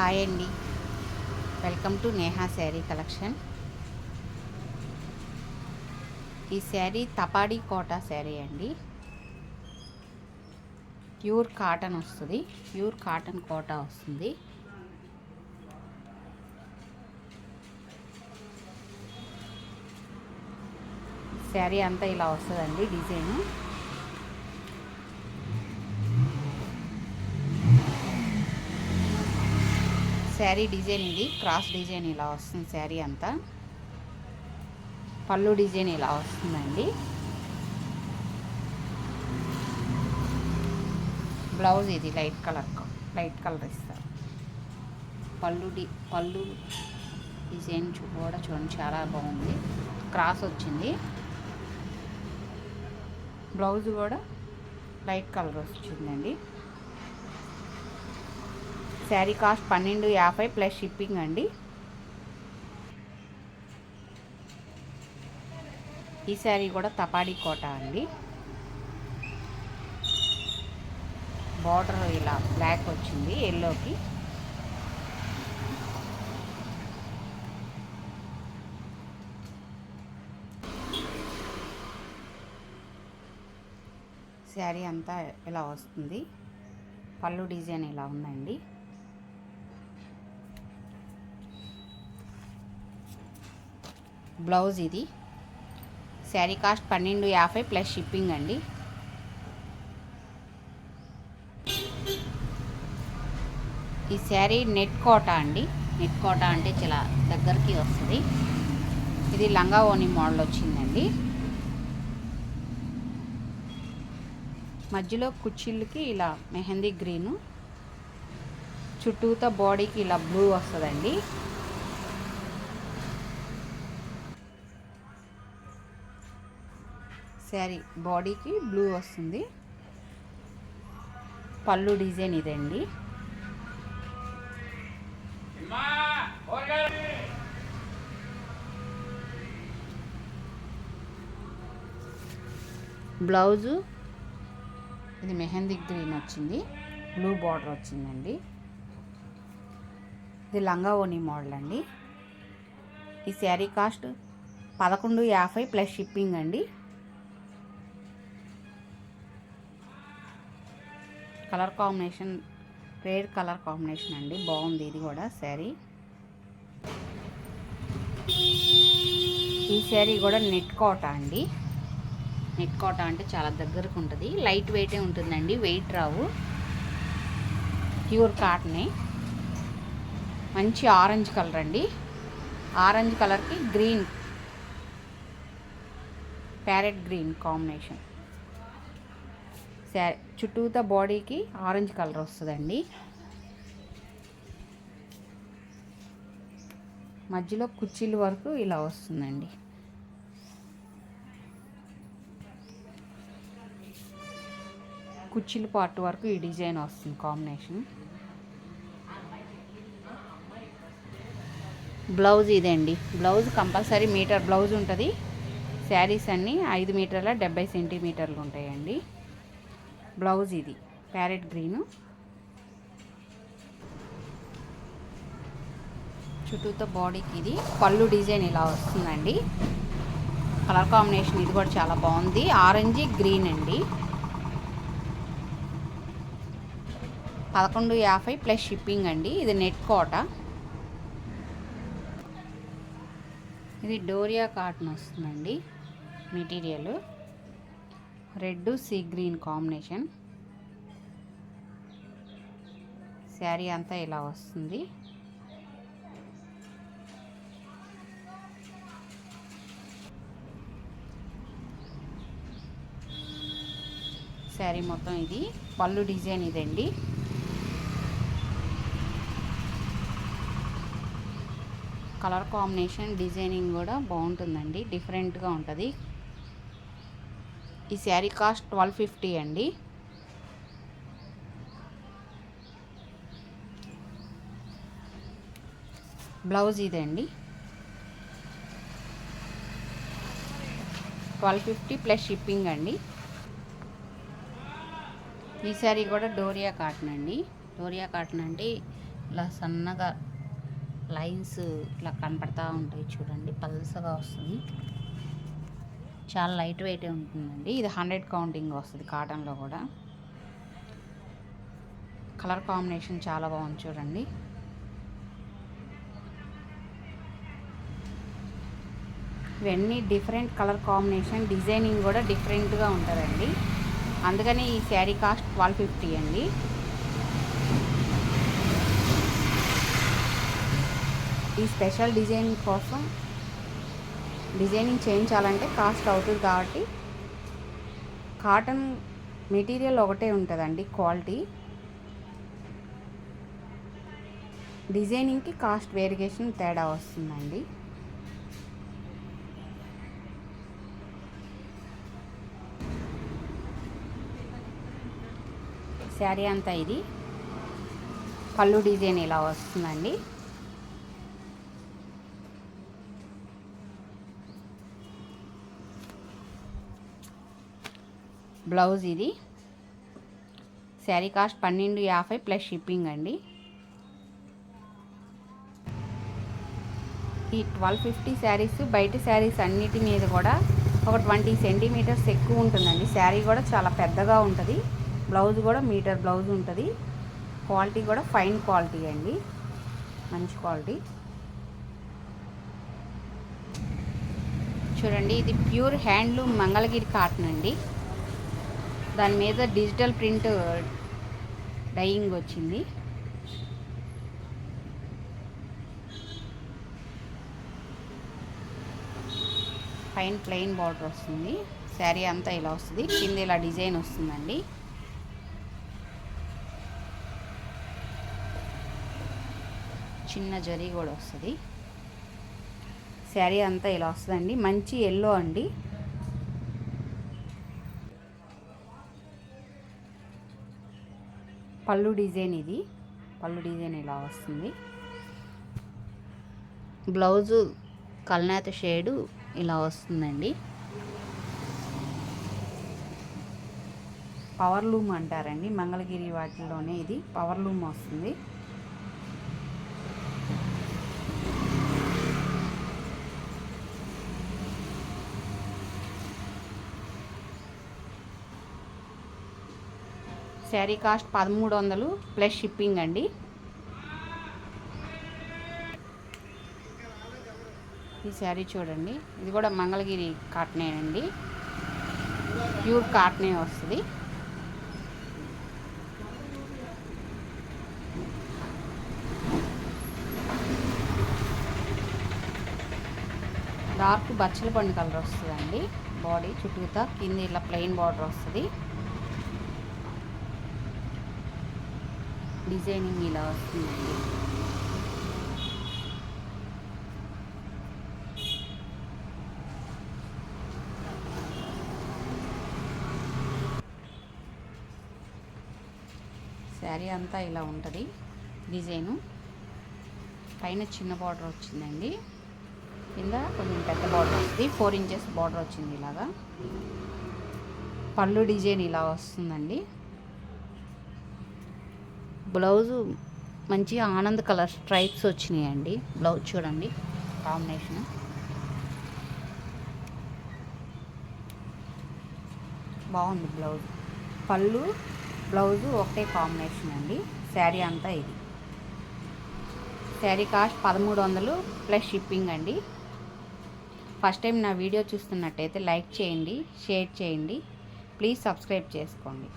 Hi అండి, welcome to Neha sari collection. ఈ sari తపాడి quota sari అండి. ప్యూర్ కాటన్ వస్తుంది, ప్యూర్ కాటన్ కోటా వస్తుంది. శారీ అంతా ఇలా వస్తుందండి డిజైను. శారీ డిజైన్ ఇది క్రాస్ డిజైన్ ఇలా వస్తుంది. శారీ అంతా పళ్ళు డిజైన్ ఇలా వస్తుందండి. బ్లౌజ్ ఇది లైట్ కలర్ ఇస్తారు. పళ్ళు డిజైన్ కూడా చూడండి, చాలా బాగుంది. క్రాస్ వచ్చింది. బ్లౌజ్ కూడా లైట్ కలర్ వచ్చిందండి. శారీ కాస్ట్ 1250 ప్లస్ షిప్పింగ్ అండి. ఈ శారీ కూడా తపాడి కోట అండి. బార్డర్ ఇలా బ్లాక్ వచ్చింది ఎల్లోకి. శారీ అంతా ఇలా వస్తుంది. పళ్ళు డిజైన్ ఇలా ఉందండి. బ్లౌజ్ ఇది. శారీ కాస్ట్ 1250 ప్లస్ షిప్పింగ్ అండి. ఈ శారీ నెట్ కోటా అండి. నెట్ కోటా అంటే చాలా దగ్గరికి వస్తుంది. ఇది లంగా ఓని మోడల్ వచ్చిందండి. మధ్యలో కుచ్చిళ్ళకి ఇలా మెహందీ గ్రీను, చుట్టూతా బాడీకి ఇలా బ్లూ వస్తుందండి. శారీ బాడీకి బ్లూ వస్తుంది. పళ్ళు డిజైన్ ఇదండి. బ్లౌజు ఇది మెహందీ గ్రీన్ వచ్చింది, బ్లూ బార్డర్ వచ్చిందండి. ఇది లంగా ఓని మోడల్ అండి. ఈ శారీ కాస్ట్ 1150 ప్లస్ షిప్పింగ్ అండి. Colour combination rare colour combination అండి, బాగుంది ఇది కూడా శారీ. ఈ శారీ కూడా నెట్ కోటా అండి. నెట్ కోటా అంటే చాలా దగ్గరకు ఉంటుంది, లైట్ వెయిటే ఉంటుందండి, వెయిట్ రావు. ప్యూర్ కాటనే. మంచి ఆరెంజ్ కలర్ అండి. ఆరెంజ్ కలర్కి గ్రీన్, ప్యారెట్ గ్రీన్ కాంబినేషన్. చుట్టూతా బాడీకి ఆరెంజ్ కలర్ వస్తుందండి. మధ్యలో కుర్చీల వరకు ఇలా వస్తుందండి. కుర్చీల పార్ట్ వరకు ఈ డిజైన్ వస్తుంది కాంబినేషన్. బ్లౌజ్ ఇదండి. బ్లౌజ్ కంపల్సరీ మీటర్ బ్లౌజ్ ఉంటుంది. శారీస్ అన్నీ 5 మీటర్ల 70 సెంటీమీటర్లు ఉంటాయండి. బ్లౌజ్ ఇది ప్యారెట్ గ్రీను, చుట్టూతో బాడీకి ఇది పళ్ళు డిజైన్ ఇలా వస్తుందండి. కలర్ కాంబినేషన్ ఇది కూడా చాలా బాగుంది, ఆరెంజ్ గ్రీన్ అండి. 1150 ప్లస్ షిప్పింగ్ అండి. ఇది నెట్ కోట. ఇది డోరియా కాటన్ వస్తుందండి. Material red sea green combination. Sari అంతా ఇలా వస్తుంది. శారీ మొత్తం ఇది పళ్ళు డిజైన్ ఇదండి. కలర్ కాంబినేషన్ డిజైనింగ్ కూడా బాగుంటుందండి, డిఫరెంట్గా ఉంటుంది. ఈ శారీ కాస్ట్ 1250 అండి. బ్లౌజ్ ఇదండి. 1250 ప్లస్ షిప్పింగ్ అండి. ఈ శారీ కూడా డోరియా కాటన్ అండి. డోరియా కాటన్ అంటే ఇలా సన్నగా లైన్స్ ఇట్లా కనపడతా ఉంటాయి చూడండి, పల్సగా వస్తుంది. చాలా లైట్ వెయిట్ ఉంటుందండి. ఇది 100 కౌంటింగ్ వస్తుంది. కాటన్లో కూడా కలర్ కాంబినేషన్ చాలా బాగుంది చూడండి. ఇవన్నీ డిఫరెంట్ కలర్ కాంబినేషన్, డిజైనింగ్ కూడా డిఫరెంట్గా ఉంటుందండి. అందుకని ఈ శారీ కాస్ట్ 1250 అండి. ఈ స్పెషల్ డిజైనింగ్ కోసం డిజైనింగ్ చేయించాలంటే కాస్ట్ అవుతుంది. కాబట్టి కాటన్ మెటీరియల్ ఒకటే ఉంటుందండి క్వాలిటీ, డిజైనింగ్కి కాస్ట్ వేరియేషన్ తేడా వస్తుందండి. శారీ అంతా ఇది పళ్ళు డిజైన్ ఇలా వస్తుందండి. బ్లౌజ్ ఇది. శారీ కాస్ట్ 1250 ప్లస్ షిప్పింగ్ అండి. ఈ 1250 శారీస్ బయట శారీస్ అన్నిటి మీద కూడా ఒక 20 సెంటీమీటర్స్ ఎక్కువ ఉంటుందండి. శారీ కూడా చాలా పెద్దగా ఉంటుంది. బ్లౌజ్ కూడా మీటర్ బ్లౌజ్ ఉంటుంది. క్వాలిటీ కూడా ఫైన్ క్వాలిటీ అండి, మంచి క్వాలిటీ. చూడండి, ఇది ప్యూర్ హ్యాండ్లూమ్ మంగళగిరి కాటన్ అండి. దాని మీద డిజిటల్ ప్రింట్ డైయింగ్ వచ్చింది. పైన ప్లెయిన్ బార్డర్ వస్తుంది. శారీ అంతా ఇలా వస్తుంది. కింద ఇలా డిజైన్ వస్తుందండి. చిన్న జరీ కూడా వస్తుంది. శారీ అంతా ఇలా వస్తుందండి. మంచి ఎల్లో అండి. పళ్ళు డిజైన్ ఇది. పళ్ళు డిజైన్ ఇలా వస్తుంది. బ్లౌజు కల్నేత షేడు ఇలా వస్తుందండి. పవర్ లూమ్ అంటారండి మంగళగిరి వాటిల్లోనే, ఇది పవర్ లూమ్ వస్తుంది. శారీ కాస్ట్ 1300 ప్లస్ షిప్పింగ్ అండి. ఈ శారీ చూడండి, ఇది కూడా మంగళగిరి కాటనే అండి. ప్యూర్ కాటనే వస్తుంది. డార్క్ బచ్చల పండు కలర్ వస్తుందండి. బాడీ చుట్టూతా కింద ఇలా ప్లెయిన్ బార్డర్ వస్తుంది. డిజైనింగ్ ఇలా వస్తుందండి. శారీ అంతా ఇలా ఉంటుంది డిజైను. పైన చిన్న బార్డర్ వచ్చిందండి, కింద కొంచెం పెద్ద బార్డర్ వస్తుంది. 4 ఇంచెస్ బార్డర్ వచ్చింది ఇలాగా. పళ్ళు డిజైన్ ఇలా వస్తుందండి. బ్లౌజు మంచిగా ఆనంద్ కలర్ స్ట్రైప్స్ వచ్చినాయండి. బ్లౌజ్ చూడండి కాంబినేషన్ బాగుంది. బ్లౌజ్ పళ్ళు బ్లౌజు ఒకటే కాంబినేషన్ అండి. శారీ అంతా ఇది. శారీ కాస్ట్ 1300 ప్లస్ షిప్పింగ్ అండి. ఫస్ట్ టైం నా వీడియో చూస్తున్నట్టయితే లైక్ చేయండి, షేర్ చేయండి, ప్లీజ్ సబ్స్క్రైబ్ చేసుకోండి.